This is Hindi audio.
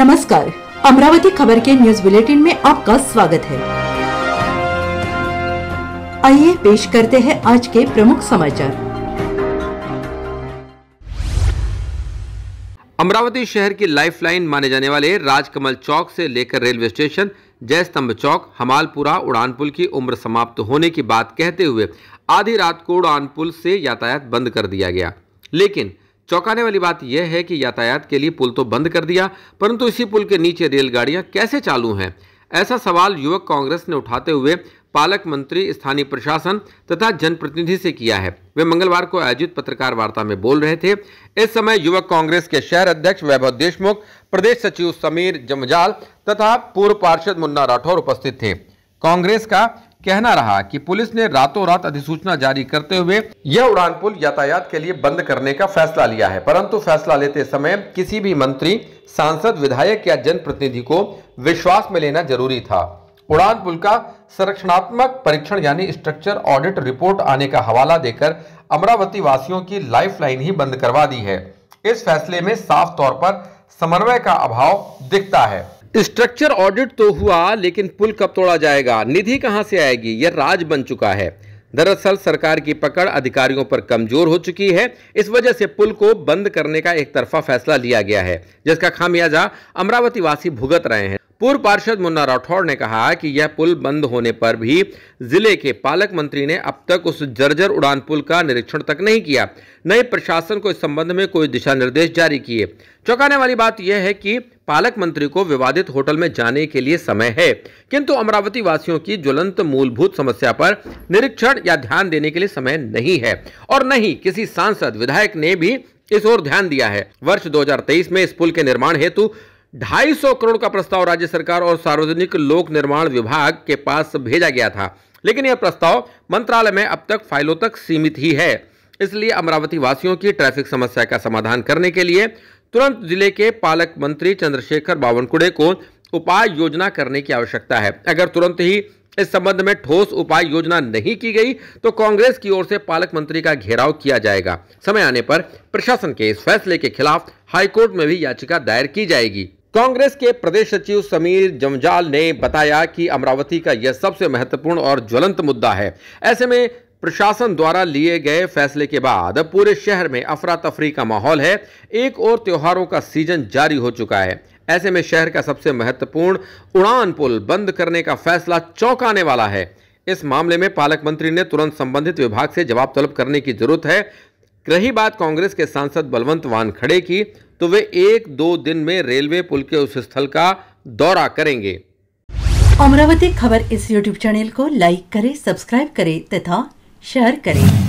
नमस्कार, अमरावती खबर के न्यूज बुलेटिन में आपका स्वागत है। आइए पेश करते हैं आज के प्रमुख समाचार। अमरावती शहर की लाइफलाइन माने जाने वाले राजकमल चौक से लेकर रेलवे स्टेशन, जय स्तंभ चौक, हमालपुरा उड़ान पुल की उम्र समाप्त होने की बात कहते हुए आधी रात को उड़ान पुल से यातायात बंद कर दिया गया। लेकिन चौंकाने वाली बात यह है कि यातायात के लिए पुल तो बंद कर दिया, परंतु इसी पुल के नीचे रेलगाड़ियां कैसे चालू हैं? ऐसा सवाल युवक कांग्रेस ने उठाते हुए पालक मंत्री, स्थानीय प्रशासन तथा जनप्रतिनिधि से किया है। वे मंगलवार को आयोजित पत्रकार वार्ता में बोल रहे थे। इस समय युवक कांग्रेस के शहर अध्यक्ष वैभव देशमुख, प्रदेश सचिव समीर जमजाल तथा पूर्व पार्षद मुन्ना राठौर उपस्थित थे। कांग्रेस का कहना रहा कि पुलिस ने रातों रात अधिसूचना जारी करते हुए यह उड़ान पुल यातायात के लिए बंद करने का फैसला लिया है, परंतु फैसला लेते समय किसी भी मंत्री, सांसद, विधायक या जनप्रतिनिधि को विश्वास में लेना जरूरी था। उड़ान पुल का संरचनात्मक परीक्षण यानी स्ट्रक्चर ऑडिट रिपोर्ट आने का हवाला देकर अमरावती वासियों की लाइफलाइन ही बंद करवा दी है। इस फैसले में साफ तौर पर समन्वय का अभाव दिखता है। स्ट्रक्चर ऑडिट तो हुआ, लेकिन पुल कब तोड़ा जाएगा, निधि कहां से आएगी, यह राज बन चुका है। दरअसल सरकार की पकड़ अधिकारियों पर कमजोर हो चुकी है। इस वजह से पुल को बंद करने का एक तरफा फैसला लिया गया है, जिसका खामियाजा अमरावती वासी भुगत रहे हैं। पूर्व पार्षद मुन्ना राठौर ने कहा कि यह पुल बंद होने पर भी जिले के पालक मंत्री ने अब तक उस जर्जर उड़ान पुल का निरीक्षण तक नहीं किया, न ही प्रशासन को इस संबंध में कोई दिशा निर्देश जारी किए। चौंकाने वाली बात यह है कि पालक मंत्री को विवादित होटल में जाने के लिए समय है, किंतु अमरावती वासियों की ज्वलंत मूलभूत समस्या पर निरीक्षण या ध्यान देने के लिए समय नहीं है, और न ही किसी सांसद, विधायक ने भी इस ओर ध्यान दिया है। वर्ष 2023 में इस पुल के निर्माण हेतु 250 करोड़ का प्रस्ताव राज्य सरकार और सार्वजनिक लोक निर्माण विभाग के पास भेजा गया था, लेकिन यह प्रस्ताव मंत्रालय में अब तक फाइलों तक सीमित ही है। इसलिए अमरावती वासियों की ट्रैफिक समस्या का समाधान करने के लिए तुरंत जिले के पालक मंत्री चंद्रशेखर बावनकुड़े को उपाय योजना करने की आवश्यकता है। अगर तुरंत ही इस संबंध में ठोस उपाय योजना नहीं की गई तो कांग्रेस की ओर से पालक मंत्री का घेराव किया जाएगा। समय आने पर प्रशासन के इस फैसले के खिलाफ हाईकोर्ट में भी याचिका दायर की जाएगी। कांग्रेस के प्रदेश सचिव समीर जमजाल ने बताया कि अमरावती का यह सबसे महत्वपूर्ण और ज्वलंत मुद्दा है। ऐसे में प्रशासन द्वारा लिए गए फैसले के बाद पूरे शहर में अफरा तफरी का माहौल है। एक और त्योहारों का सीजन जारी हो चुका है। ऐसे में शहर का सबसे महत्वपूर्ण उड़ान पुल बंद करने का फैसला चौंकाने वाला है। इस मामले में पालक मंत्री ने तुरंत संबंधित विभाग से जवाब तलब करने की जरूरत है। रही बात कांग्रेस के सांसद बलवंत वानखड़े की, तो वे 1-2 दिन में रेलवे पुल के उस स्थल का दौरा करेंगे। अमरावती खबर इस यूट्यूब चैनल को लाइक करें, सब्सक्राइब करें तथा शेयर करें।